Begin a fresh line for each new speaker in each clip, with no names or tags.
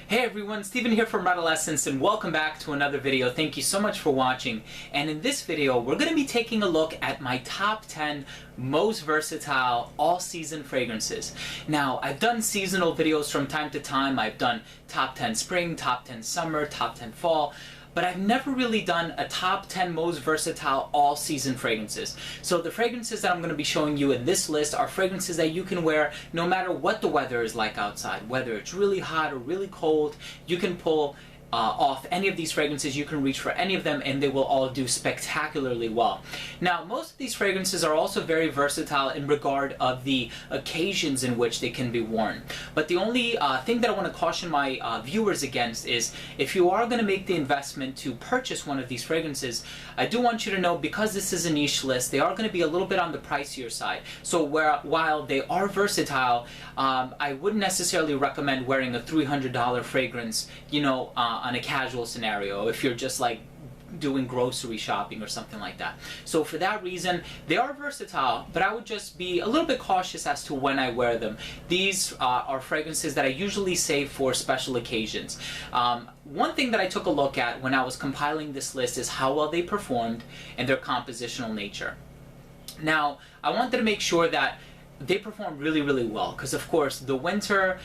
Hey everyone, Steven here from Adolescence and welcome back to another video. Thank you so much for watching. And in this video, we're going to be taking a look at my top 10 most versatile all-season fragrances. Now, I've done seasonal videos from time to time. I've done top 10 spring, top 10 summer, top 10 fall. But I've never really done a top 10 most versatile all-season fragrances. So the fragrances that I'm going to be showing you in this list are fragrances that you can wear no matter what the weather is like outside. Whether it's really hot or really cold, you can pull off any of these fragrances, you can reach for any of them, and they will all do spectacularly well. Now, most of these fragrances are also very versatile in regard of the occasions in which they can be worn. But the only thing that I want to caution my viewers against is if you are going to make the investment to purchase one of these fragrances, I do want you to know, because this is a niche list, they are going to be a little bit on the pricier side. So while they are versatile, I wouldn't necessarily recommend wearing a $300 fragrance, on a casual scenario if you're just like doing grocery shopping or something like that. So for that reason, they are versatile, but I would just be a little bit cautious as to when I wear them. These are fragrances that I usually save for special occasions. One thing that I took a look at when I was compiling this list is how well they performed and their compositional nature. Now, I wanted to make sure that they perform really, really well, because of course the winter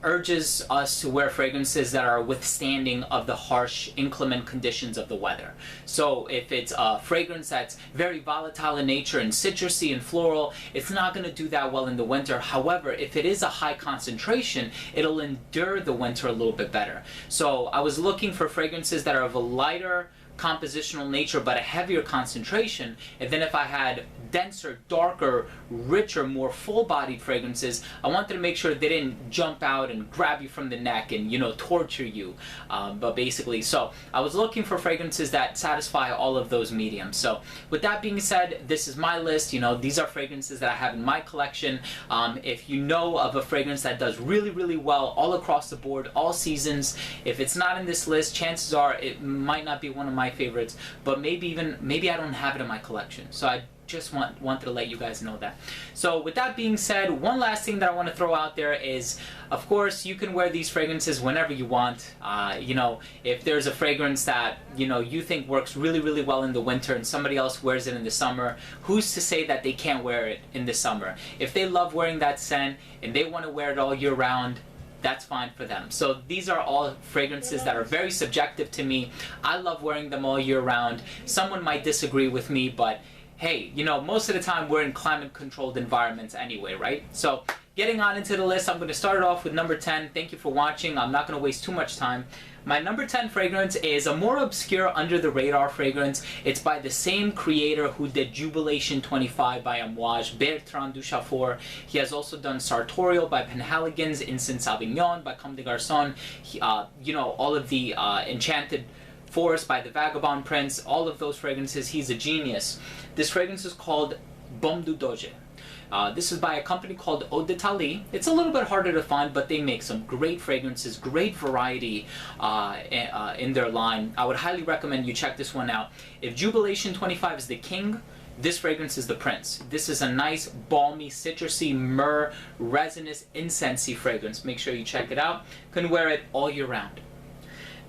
urges us to wear fragrances that are withstanding of the harsh, inclement conditions of the weather. So if it's a fragrance that's very volatile in nature and citrusy and floral, it's not going to do that well in the winter. However, if it is a high concentration, it'll endure the winter a little bit better. So I was looking for fragrances that are of a lighter compositional nature but a heavier concentration, and then if I had denser, darker, richer, more full-bodied fragrances, I wanted to make sure they didn't jump out and grab you from the neck and torture you. But basically, so I was looking for fragrances that satisfy all of those mediums. So with that being said, this is my list. These are fragrances that I have in my collection. If you know of a fragrance that does really, really well all across the board, all seasons, if it's not in this list, chances are it might not be one of my favorites, but maybe I don't have it in my collection. So I just wanted to let you guys know that. So with that being said, one last thing that I want to throw out there is, of course, you can wear these fragrances whenever you want. If there's a fragrance that you think works really, really well in the winter and somebody else wears it in the summer, who's to say that they can't wear it in the summer? If they love wearing that scent and they want to wear it all year round, that's fine for them. So these are all fragrances that are very subjective to me. I love wearing them all year round. Someone might disagree with me, but hey, most of the time we're in climate-controlled environments anyway, right? So getting on into the list, I'm going to start it off with number 10. Thank you for watching. I'm not going to waste too much time. My number 10 fragrance is a more obscure, under-the-radar fragrance. It's by the same creator who did Jubilation 25 by Amouage, Bertrand Duchaufour. He has also done Sartorial by Penhaligon's, Incense Sauvignon by Comme des Garçons. All of the Enchanted Forest by the Vagabond Prince, all of those fragrances. He's a genius. This fragrance is called Baume du Doge. This is by a company called Eau d'Italie. It's a little bit harder to find, but they make some great fragrances, great variety in their line. I would highly recommend you check this one out. If Jubilation 25 is the king, this fragrance is the prince. This is a nice, balmy, citrusy, myrrh, resinous, incensey fragrance. Make sure you check it out. You can wear it all year round.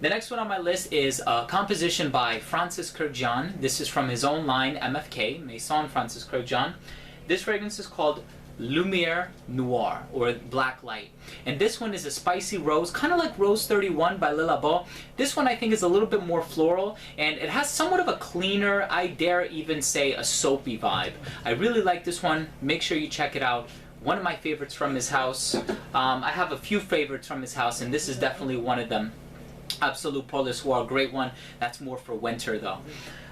The next one on my list is a composition by Francis Kurkdjian. This is from his own line, MFK, Maison Francis Kurkdjian. This fragrance is called Lumière Noire, or Black Light. And this one is a spicy rose, kind of like Rose 31 by Le Labo. This one I think is a little bit more floral, and it has somewhat of a cleaner, I dare even say a soapy vibe. I really like this one. Make sure you check it out. One of my favorites from his house. I have a few favorites from his house, and this is definitely one of them. Absolute Pour le Soir, great one. That's more for winter though.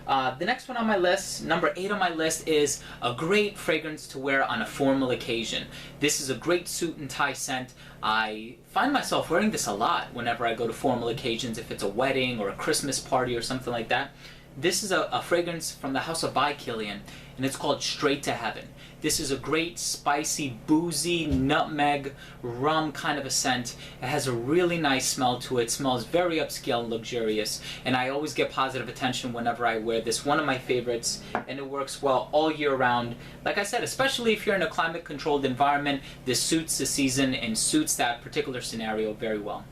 The next one on my list, number 8 on my list, is a great fragrance to wear on a formal occasion. This is a great suit and tie scent. I find myself wearing this a lot whenever I go to formal occasions, if it's a wedding or a Christmas party or something like that. This is a fragrance from the house of by Killian, and it's called Straight to Heaven. This is a great, spicy, boozy, nutmeg, rum kind of a scent. It has a really nice smell to it. It smells very upscale and luxurious, and I always get positive attention whenever I wear this. One of my favorites, and it works well all year round. Like I said, especially if you're in a climate-controlled environment, this suits the season and suits that particular scenario very well.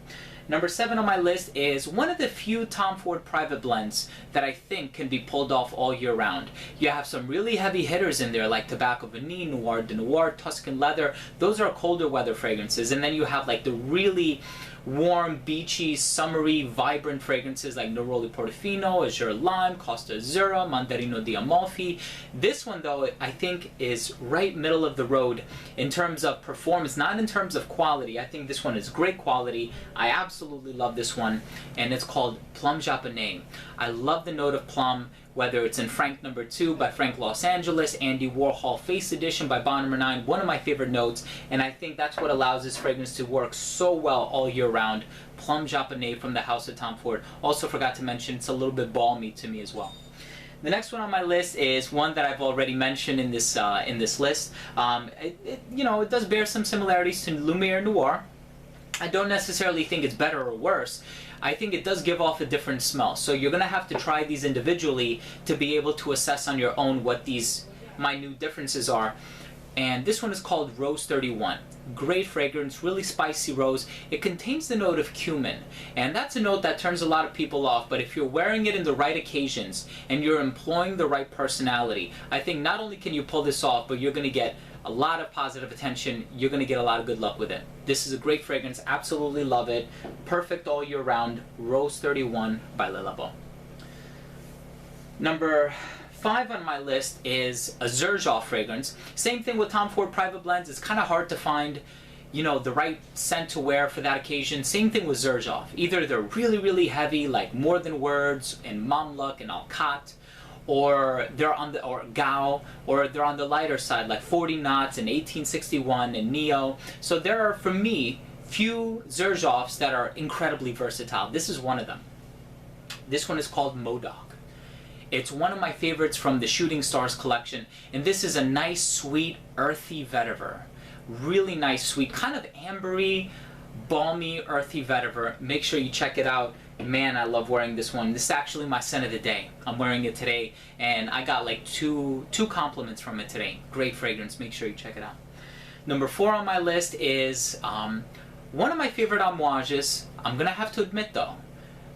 Number 7 on my list is one of the few Tom Ford private blends that I think can be pulled off all year round. You have some really heavy hitters in there like Tobacco Vanille, Noir de Noir, Tuscan Leather. Those are colder weather fragrances. And then you have like the really warm, beachy, summery, vibrant fragrances like Neroli Portofino, Azure Lime, Costa Azzurra, Mandarino di Amalfi. This one though, I think is right middle of the road in terms of performance, not in terms of quality. I think this one is great quality. I absolutely love this one, and it's called Plum Japonais. I love the note of plum, whether it's in Frank No. 2 by Frank Los Angeles, Andy Warhol Face Edition by Bond No. 9, one of my favorite notes, and I think that's what allows this fragrance to work so well all year round. Plum Japonais from the house of Tom Ford. Also forgot to mention, it's a little bit balmy to me as well. The next one on my list is one that I've already mentioned in this list. It does bear some similarities to Lumiere Noir. I don't necessarily think it's better or worse. I think it does give off a different smell. So you're going to have to try these individually to be able to assess on your own what these minute differences are. And this one is called Rose 31. Great fragrance, really spicy rose. It contains the note of cumin, and that's a note that turns a lot of people off, but if you're wearing it in the right occasions and you're employing the right personality, I think not only can you pull this off, but you're going to get a lot of positive attention. You're going to get a lot of good luck with it. This is a great fragrance. Absolutely love it. Perfect all year round. Rose 31 by Le Labo. Number 5 on my list is a Xerjoff fragrance. Same thing with Tom Ford private blends. It's kind of hard to find, the right scent to wear for that occasion. Same thing with Xerjoff. Either they're really, really heavy, like More Than Words and Mamluk and Alcat, or they're on the Gao, or they're on the lighter side, like 40 Knots and 1861 and Neo. So there are, for me, few Xerjoffs that are incredibly versatile. This is one of them. This one is called Modoc. It's one of my favorites from the Shooting Stars collection, and this is a nice, sweet, earthy vetiver. Really nice, sweet, kind of ambery, balmy, earthy vetiver. Make sure you check it out. Man, I love wearing this one. This is actually my scent of the day. I'm wearing it today, and I got like two compliments from it today. Great fragrance. Make sure you check it out. Number 4 on my list is one of my favorite homages. I'm gonna have to admit though,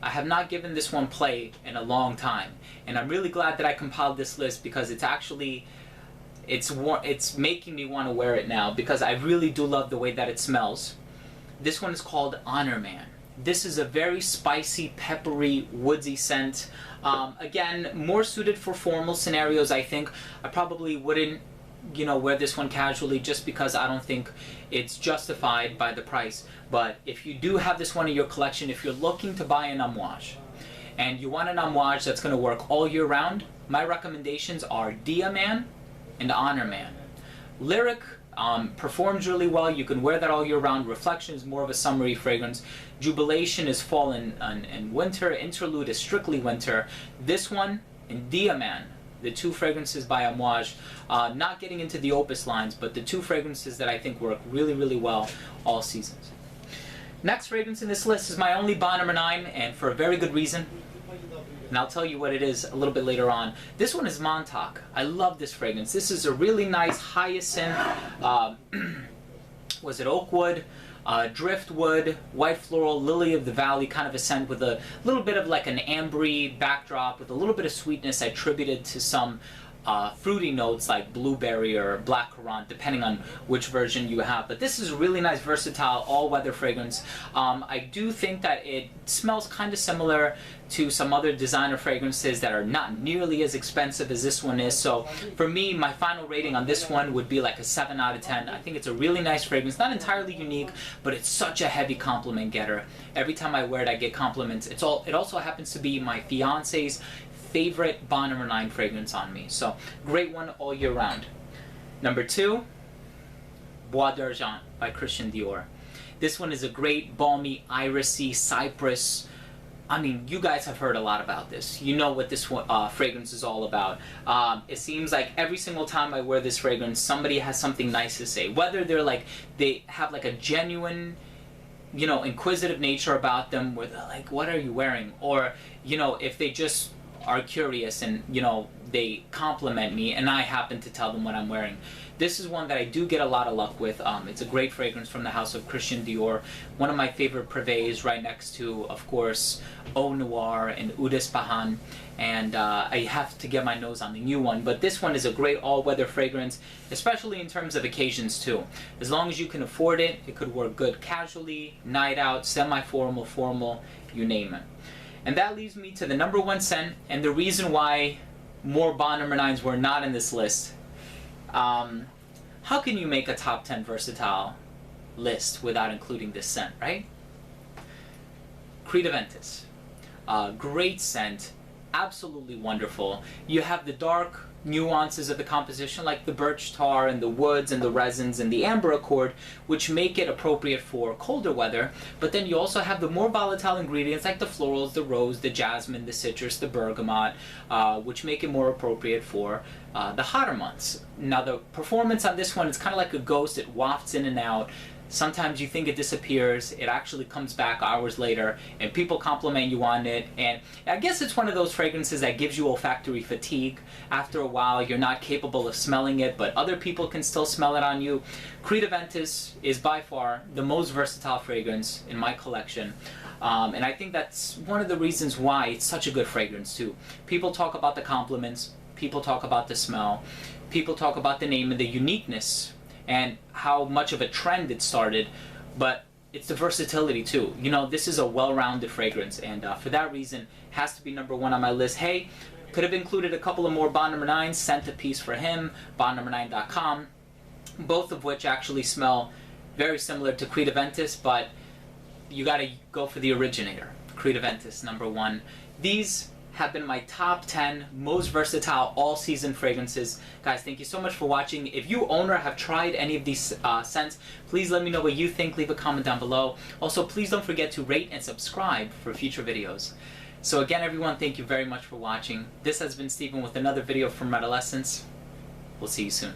I have not given this one play in a long time, and I'm really glad that I compiled this list because it's actually, it's making me want to wear it now because I really do love the way that it smells. This one is called Honor Man. This is a very spicy, peppery, woodsy scent. Again, more suited for formal scenarios, I think. I probably wouldn't wear this one casually just because I don't think it's justified by the price. But if you do have this one in your collection, if you're looking to buy an amouage and you want an amouage that's going to work all year round, my recommendations are Dia Man and Honor Man. Lyric performs really well. You can wear that all year round. Reflection is more of a summery fragrance. Jubilation is fall and winter. Interlude is strictly winter. This one and Dia Man, the 2 fragrances by Amouage, not getting into the Opus lines, but the 2 fragrances that I think work really, really well all seasons. Next fragrance in this list is my only Bond No. 9, and for a very good reason. And I'll tell you what it is a little bit later on. This one is Montauk. I love this fragrance. This is a really nice hyacinth, was it oakwood, driftwood, white floral, lily of the valley kind of a scent with a little bit of like an ambery backdrop with a little bit of sweetness attributed to some fruity notes like blueberry or black currant, depending on which version you have. But this is a really nice, versatile, all-weather fragrance. I do think that it smells kind of similar to some other designer fragrances that are not nearly as expensive as this one is. So for me, my final rating on this one would be like a 7 out of 10. I think it's a really nice fragrance, not entirely unique, but it's such a heavy compliment getter. Every time I wear it, I get compliments. It also happens to be my fiance's favorite Bond No. 9 fragrance on me. So great one all year round. Number 2, Bois d'Argent by Christian Dior. This one is a great balmy, irisy, cypress, I mean, you guys have heard a lot about this. You know what this fragrance is all about. It seems like every single time I wear this fragrance, somebody has something nice to say. Whether they have like a genuine, inquisitive nature about them, where they're like, what are you wearing? Or, if they just are curious and, they compliment me and I happen to tell them what I'm wearing. This is one that I do get a lot of luck with. It's a great fragrance from the house of Christian Dior. One of my favorite privets, right next to, of course, Eau Noir and Eau d'Ispahan. And I have to get my nose on the new one. But this one is a great all-weather fragrance, especially in terms of occasions too. As long as you can afford it, it could work good casually, night out, semi-formal, formal, you name it. And that leads me to the number one scent, and the reason why more Bond No. 9s were not in this list. How can you make a top 10 versatile list without including this scent, right? Creed Aventus. Great scent, absolutely wonderful. You have the dark nuances of the composition like the birch tar and the woods and the resins and the amber accord, which make it appropriate for colder weather, but then you also have the more volatile ingredients like the florals, the rose, the jasmine, the citrus, the bergamot, which make it more appropriate for the hotter months. Now the performance on this one is kind of like a ghost. It wafts in and out. Sometimes you think it disappears, it actually comes back hours later, and people compliment you on it. And I guess it's one of those fragrances that gives you olfactory fatigue. After a while, you're not capable of smelling it, but other people can still smell it on you. Creed Aventus is by far the most versatile fragrance in my collection. And I think that's one of the reasons why it's such a good fragrance too. People talk about the compliments, people talk about the smell, people talk about the name and the uniqueness, and how much of a trend it started, but it's the versatility too. This is a well-rounded fragrance, and for that reason, has to be number one on my list. Hey, could have included a couple of more Bond No. 9s, sent a piece for him, bondno9.com, both of which actually smell very similar to Creed Aventus, but you gotta go for the originator, Creed Aventus, number one. These have been my top 10 most versatile all-season fragrances. Guys, thank you so much for watching. If you own or have tried any of these scents, please let me know what you think. Leave a comment down below. Also, please don't forget to rate and subscribe for future videos. So again, everyone, thank you very much for watching. This has been Steven with another video from Adolescence. We'll see you soon.